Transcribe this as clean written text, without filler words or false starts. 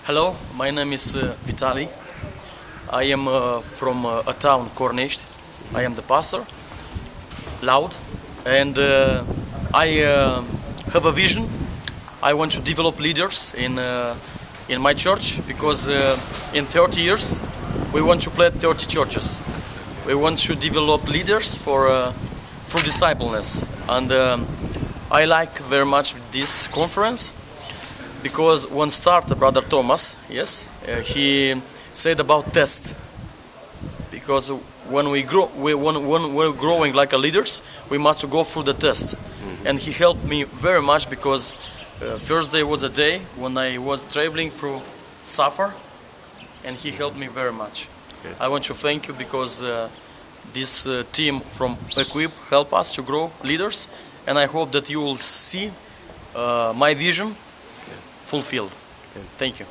Hello, my name is Vitaly. I am from a town, Cornești. I am the pastor, loud, and I have a vision. I want to develop leaders in my church because in 30 years we want to plant 30 churches. We want to develop leaders for discipleness, and I like very much this conference because when started Brother Thomas, yes, he said about test. Because when we grow, when we're growing like a leaders, we must go through the test. And he helped me very much because first day was a day when I was traveling through Safar, and he helped me very much. Okay. I want to thank you because this team from Equip help us to grow leaders, and I hope that you will see my vision fulfilled. Thank you.